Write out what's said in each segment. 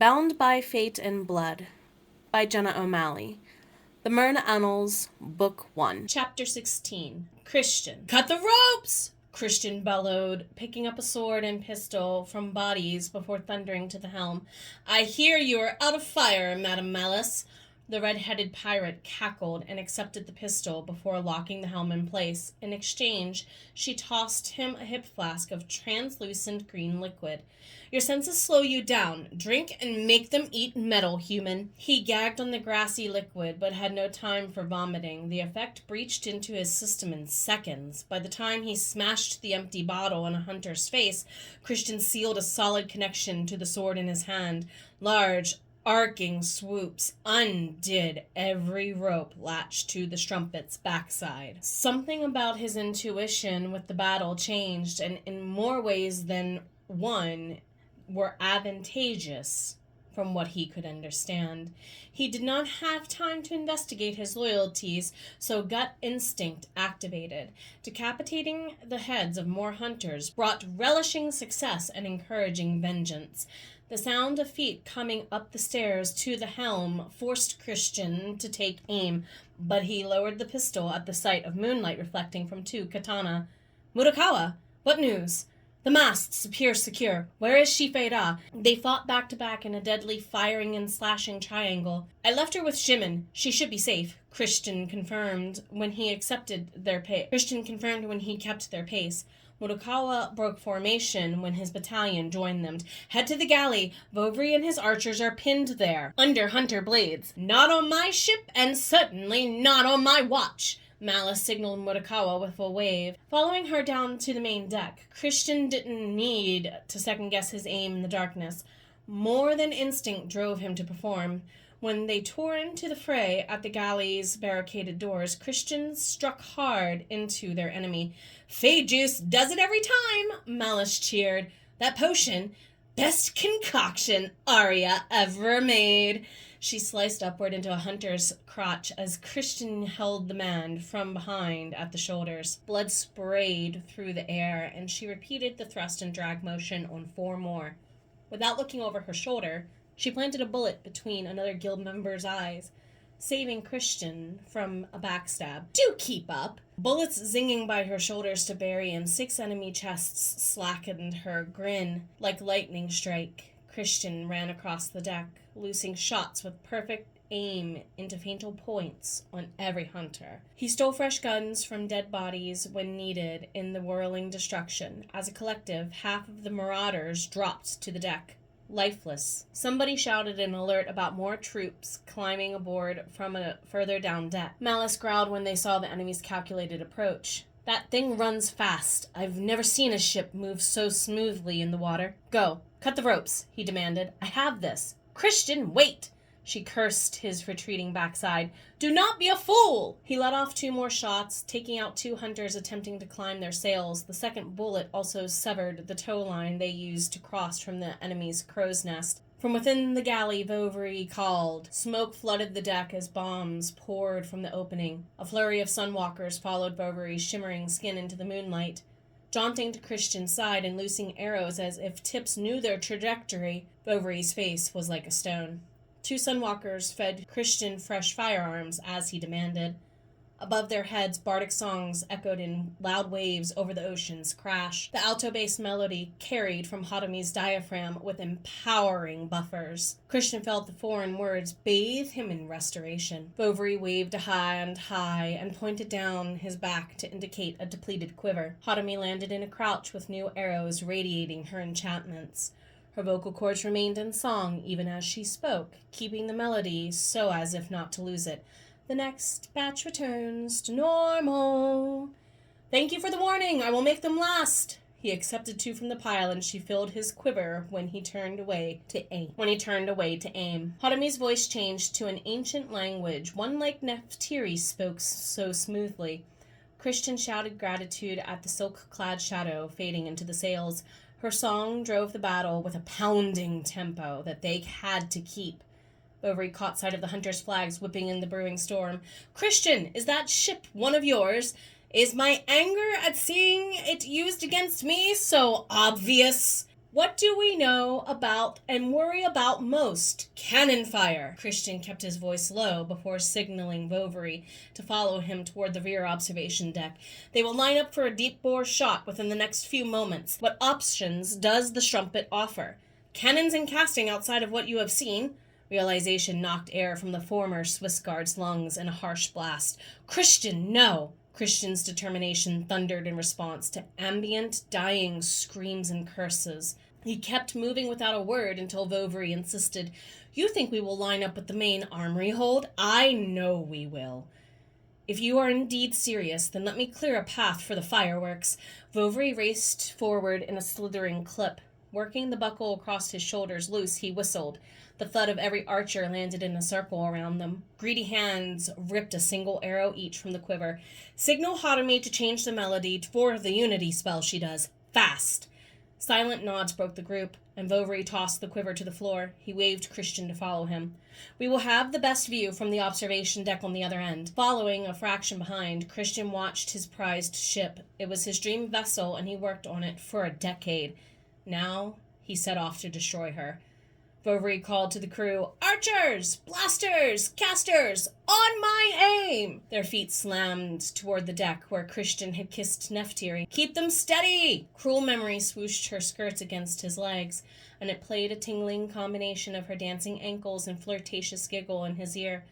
Bound by Fate and Blood by Jenna O'Malley. The Merna Annals, Book 1. Chapter 16. Christian. "Cut the ropes!" Christian bellowed, picking up a sword and pistol from bodies before thundering to the helm. "I hear you are out of fire, Madam Malice." The red-headed pirate cackled and accepted the pistol before locking the helm in place. In exchange, she tossed him a hip flask of translucent green liquid. "Your senses slow you down. Drink and make them eat metal, human." He gagged on the grassy liquid, but had no time for vomiting. The effect breached into his system in seconds. By the time he smashed the empty bottle in a hunter's face, Christian sealed a solid connection to the sword in his hand. Large, arcing swoops undid every rope latched to the strumpet's backside. Something about his intuition with the battle changed, and in more ways than one were advantageous from what he could understand. He did not have time to investigate his loyalties, so gut instinct activated. Decapitating the heads of more hunters brought relishing success and encouraging vengeance. The sound of feet coming up the stairs to the helm forced Christian to take aim, but he lowered the pistol at the sight of moonlight reflecting from two katana. "Murakawa, what news?" "The masts appear secure. Where is Shifei-ra?" They fought back to back in a deadly firing and slashing triangle. "I left her with Shimon. She should be safe," Christian confirmed when he kept their pace. Murakawa broke formation when his battalion joined them. "Head to the galley. Bovary and his archers are pinned there, under hunter blades." "Not on my ship, and certainly not on my watch," Malice signaled Murakawa with a wave. Following her down to the main deck, Christian didn't need to second-guess his aim in the darkness. More than instinct drove him to perform. When they tore into the fray at the galley's barricaded doors, Christian struck hard into their enemy. "Fade juice does it every time," Malice cheered. "That potion, best concoction Arya ever made." She sliced upward into a hunter's crotch as Christian held the man from behind at the shoulders. Blood sprayed through the air, and she repeated the thrust and drag motion on 4 more. Without looking over her shoulder, she planted a bullet between another guild member's eyes, saving Christian from a backstab. "Do keep up!" Bullets zinging by her shoulders to bury in 6 enemy chests slackened her grin like lightning strike. Christian ran across the deck, loosing shots with perfect aim into fatal points on every hunter. He stole fresh guns from dead bodies when needed in the whirling destruction. As a collective, half of the marauders dropped to the deck, lifeless. Somebody shouted an alert about more troops climbing aboard from a further down deck. Malice growled when they saw the enemy's calculated approach. "That thing runs fast. I've never seen a ship move so smoothly in the water. Go, cut the ropes," he demanded. "I have this." "Christian, wait!" She cursed his retreating backside. "Do not be a fool!" He let off 2 more shots, taking out 2 hunters attempting to climb their sails. The second bullet also severed the tow line they used to cross from the enemy's crow's nest. From within the galley, Bovary called. Smoke flooded the deck as bombs poured from the opening. A flurry of sunwalkers followed Bovary's shimmering skin into the moonlight, jaunting to Christian's side and loosing arrows as if tips knew their trajectory. Bovary's face was like a stone. 2 sunwalkers fed Christian fresh firearms as he demanded. Above their heads, bardic songs echoed in loud waves over the ocean's crash. The alto-bass melody carried from Hatomi's diaphragm with empowering buffers. Christian felt the foreign words bathe him in restoration. Bovary waved a hand high and pointed down his back to indicate a depleted quiver. Hatomi landed in a crouch with new arrows radiating her enchantments. Her vocal cords remained in song even as she spoke, keeping the melody so as if not to lose it. "The next batch returns to normal." "Thank you for the warning. I will make them last." He accepted 2 from the pile, and she filled his quiver when he turned away to aim. Hatomi's voice changed to an ancient language, one like Nephtyri spoke so smoothly. Christian shouted gratitude at the silk-clad shadow fading into the sails. Her song drove the battle with a pounding tempo that they had to keep. Bovary caught sight of the hunter's flags whipping in the brewing storm. "Christian, is that ship one of yours? Is my anger at seeing it used against me so obvious?" What do we know about and worry about most? Cannon fire! Christian kept his voice low before signaling Bovary to follow him toward the rear observation deck. They will line up for a deep-bore shot within the next few moments. What options does the strumpet offer? Cannons and casting outside of what you have seen? Realization knocked air from the former Swiss guard's lungs in a harsh blast. Christian, no! Christian's determination thundered in response to ambient, dying screams and curses. He kept moving without a word until Bovary insisted, "You think we will line up with the main armory hold? I know we will. If you are indeed serious, then let me clear a path for the fireworks." Bovary raced forward in a slithering clip. Working the buckle across his shoulders loose, he whistled. The thud of every archer landed in a circle around them. Greedy hands ripped a single arrow each from the quiver. "Signal Hotami to change the melody for the unity spell she does. Fast!" Silent nods broke the group, and Bovary tossed the quiver to the floor. He waved Christian to follow him. "We will have the best view from the observation deck on the other end." Following a fraction behind, Christian watched his prized ship. It was his dream vessel, and he worked on it for a decade. Now he set off to destroy her. Bovary called to the crew, "Archers! Blasters! Casters! On my aim!" Their feet slammed toward the deck where Christian had kissed Nephtyri. "Keep them steady!" Cruel memory swooshed her skirts against his legs, and it played a tingling combination of her dancing ankles and flirtatious giggle in his ear.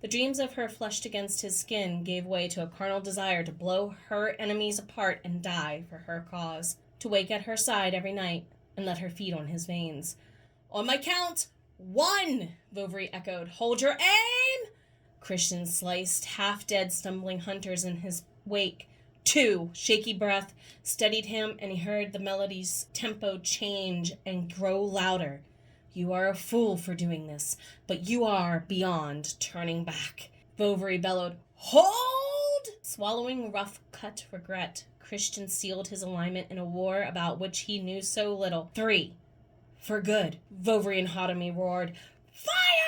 The dreams of her fleshed against his skin gave way to a carnal desire to blow her enemies apart and die for her cause. To wake at her side every night and let her feed on his veins. "On my count, 1!" Bovary echoed. "Hold your aim!" Christian sliced half-dead stumbling hunters in his wake. 2! Shaky breath steadied him, and he heard the melody's tempo change and grow louder. "You are a fool for doing this, but you are beyond turning back." Bovary bellowed, "Hold!" Swallowing rough-cut regret, Christian sealed his alignment in a war about which he knew so little. 3! For good, Bovary and Hotami roared, "Fire!"